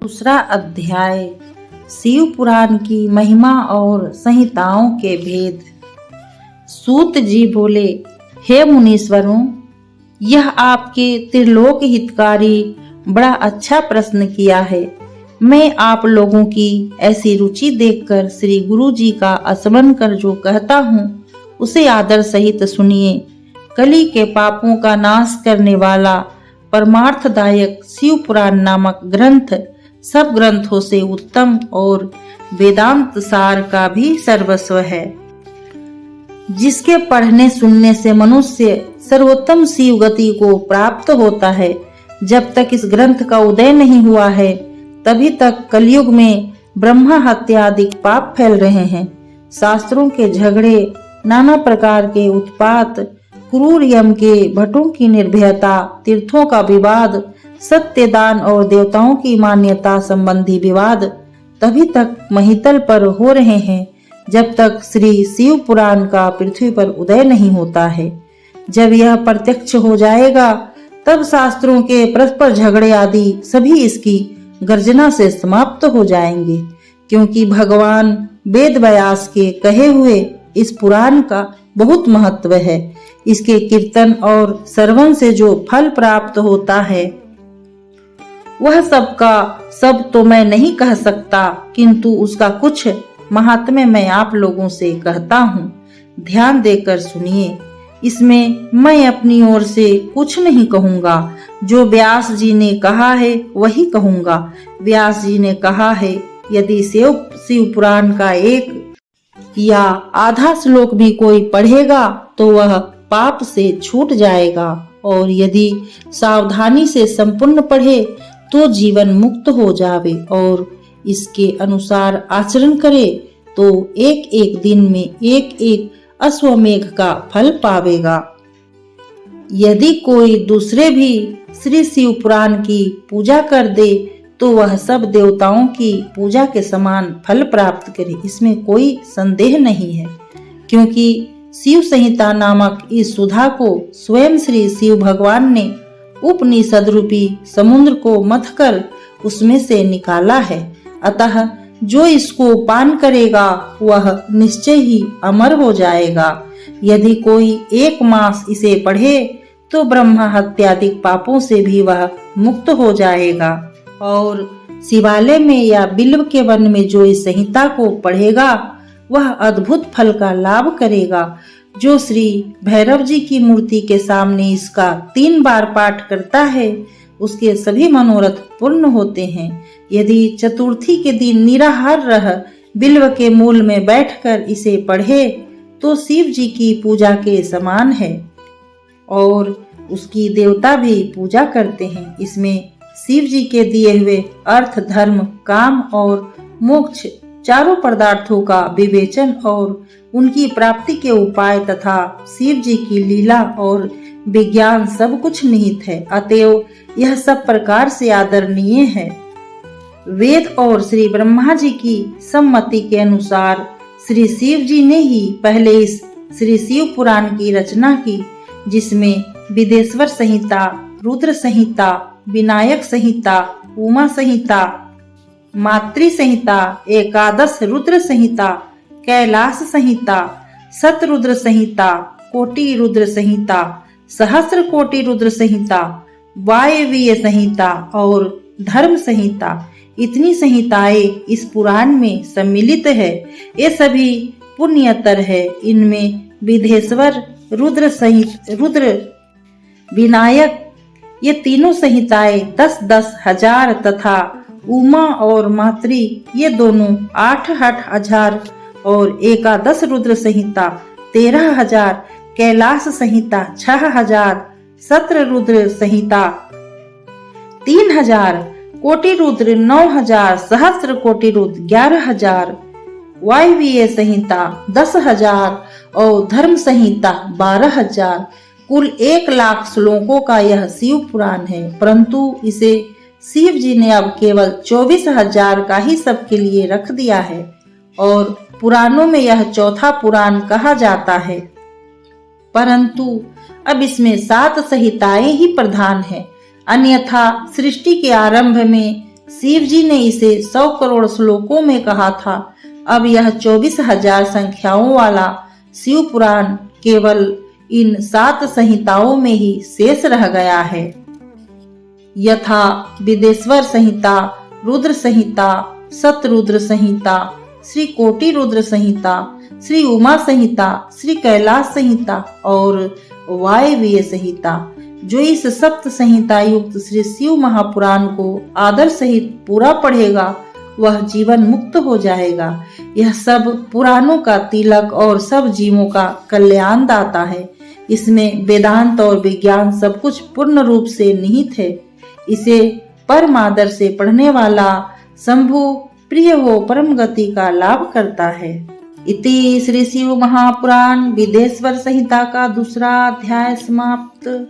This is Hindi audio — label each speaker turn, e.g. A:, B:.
A: दूसरा अध्याय शिव पुराण की महिमा और संहिताओं के भेद। सूत जी बोले, हे मुनीश्वरों, यह आपके त्रिलोक हितकारी बड़ा अच्छा प्रश्न किया है। मैं आप लोगों की ऐसी रुचि देखकर श्री गुरु जी का स्मरण कर जो कहता हूँ उसे आदर सहित सुनिए। कली के पापों का नाश करने वाला परमार्थदायक शिव पुराण नामक ग्रंथ सब ग्रंथों से उत्तम और वेदांत सार का भी सर्वस्व है, जिसके पढ़ने सुनने से मनुष्य सर्वोत्तम शिव गति को प्राप्त होता है। जब तक इस ग्रंथ का उदय नहीं हुआ है तभी तक कलयुग में ब्रह्मा हत्या आदि पाप फैल रहे हैं। शास्त्रों के झगड़े, नाना प्रकार के उत्पात, क्रूर यम के भटों की निर्भयता, तीर्थों का विवाद, सत्यदान और देवताओं की मान्यता संबंधी विवाद तभी तक महितल पर हो रहे हैं जब तक श्री शिव पुराण का पृथ्वी पर उदय नहीं होता है। जब यह प्रत्यक्ष हो जाएगा तब शास्त्रों के परस्पर झगड़े आदि सभी इसकी गर्जना से समाप्त हो जाएंगे, क्योंकि भगवान वेद व्यास के कहे हुए इस पुराण का बहुत महत्व है। इसके कीर्तन और श्रवण से जो फल प्राप्त होता है वह सबका सब तो मैं नहीं कह सकता, किंतु उसका कुछ महात्म्य मैं आप लोगों से कहता हूँ। ध्यान देकर सुनिए। इसमें मैं अपनी ओर से कुछ नहीं कहूँगा, जो व्यास जी ने कहा है वही कहूँगा। व्यास जी ने कहा है, यदि शिव पुराण का एक या आधा श्लोक भी कोई पढ़ेगा तो वह पाप से छूट जाएगा, और यदि सावधानी से संपूर्ण पढ़े तो जीवन मुक्त हो जावे, और इसके अनुसार आचरण करे तो एक एक दिन में एक एक अश्वमेघ का फल पावेगा। यदि कोई दूसरे भी श्री शिव पुराण की पूजा कर दे तो वह सब देवताओं की पूजा के समान फल प्राप्त करे, इसमें कोई संदेह नहीं है। क्योंकि शिव संहिता नामक इस सुधा को स्वयं श्री शिव भगवान ने उपनिषद रूपी समुद्र को मथकर उसमें से निकाला है। अतः जो इसको पान करेगा वह निश्चय ही अमर हो जाएगा। यदि कोई एक मास इसे पढ़े तो ब्रह्मा हत्यादि पापों से भी वह मुक्त हो जाएगा, और शिवालय में या बिल्व के वन में जो इस संहिता को पढ़ेगा वह अद्भुत फल का लाभ करेगा। जो श्री भैरव जी की मूर्ति के सामने इसका 3 बार पाठ करता है उसके सभी मनोरथ पूर्ण होते हैं। यदि चतुर्थी के दिन निराहार रह बिल्व के मूल में बैठकर इसे पढ़े तो शिव जी की पूजा के समान है, और उसकी देवता भी पूजा करते हैं। इसमें शिव जी के दिए हुए अर्थ, धर्म, काम और मोक्ष चारों पदार्थों का विवेचन और उनकी प्राप्ति के उपाय तथा शिव जी की लीला और विज्ञान सब कुछ निहित है। अतएव यह सब प्रकार से आदरणीय है। वेद और श्री ब्रह्मा जी की सम्मति के अनुसार श्री शिव जी ने ही पहले इस श्री शिव पुराण की रचना की, जिसमें विदेश्वर संहिता, रुद्र संहिता, विनायक संहिता, उमा संहिता, मातृ संहिता, एकादश रुद्र संहिता, कैलाश संहिता, शतरुद्र संहिता, कोटि रुद्र संहिता, सहस्र कोटि रुद्र संहिता, वायवीय संहिता और धर्म संहिता, इतनी संहिताएं इस पुराण में सम्मिलित है। ये सभी पुण्यतर है। इनमें विदेश्वर, रुद्र, विनायक ये तीनों संहिताएं 10-10 हजार तथा उमा और मातृ ये दोनों 8-8 हजार, और एकादश रुद्र संहिता 13,000, कैलाश संहिता 6,000, सत्र रुद्र संहिता 3,000, कोटि रुद्र 9,000, सहस्र कोटि रुद्र 11,000, वायवीय संहिता 10,000 और धर्म संहिता 12,000। कुल 1,00,000 श्लोकों का यह शिव पुराण है, परंतु इसे शिव जी ने अब केवल 24,000 का ही सबके लिए रख दिया है, और पुराणों में यह चौथा पुराण कहा जाता है। परंतु अब इसमें 7 संहिताएं ही प्रधान है। अन्यथा सृष्टि के आरंभ में शिव जी ने इसे 100 करोड़ श्लोकों में कहा था। अब यह 24,000 संख्याओं वाला शिव पुराण केवल इन 7 संहिताओं में ही शेष रह गया है। यथा विदेश्वर संहिता, रुद्र संहिता, शतरुद्र संहिता, श्री कोटि रुद्र संहिता, श्री उमा संहिता, श्री कैलाश संहिता और वायव्य संहिता। जो इस सप्त संहिता युक्त श्री शिव महापुराण को आदर सहित पूरा पढ़ेगा वह जीवन मुक्त हो जाएगा। यह सब पुराणों का तिलक और सब जीवों का कल्याण दाता है। इसमें वेदांत और विज्ञान सब कुछ पूर्ण रूप से निहित है। इसे परम आदर से पढ़ने वाला शंभु प्रिय हो परम गति का लाभ करता है। इति श्री शिव महापुराण विदेश्वर संहिता का दूसरा अध्याय समाप्त।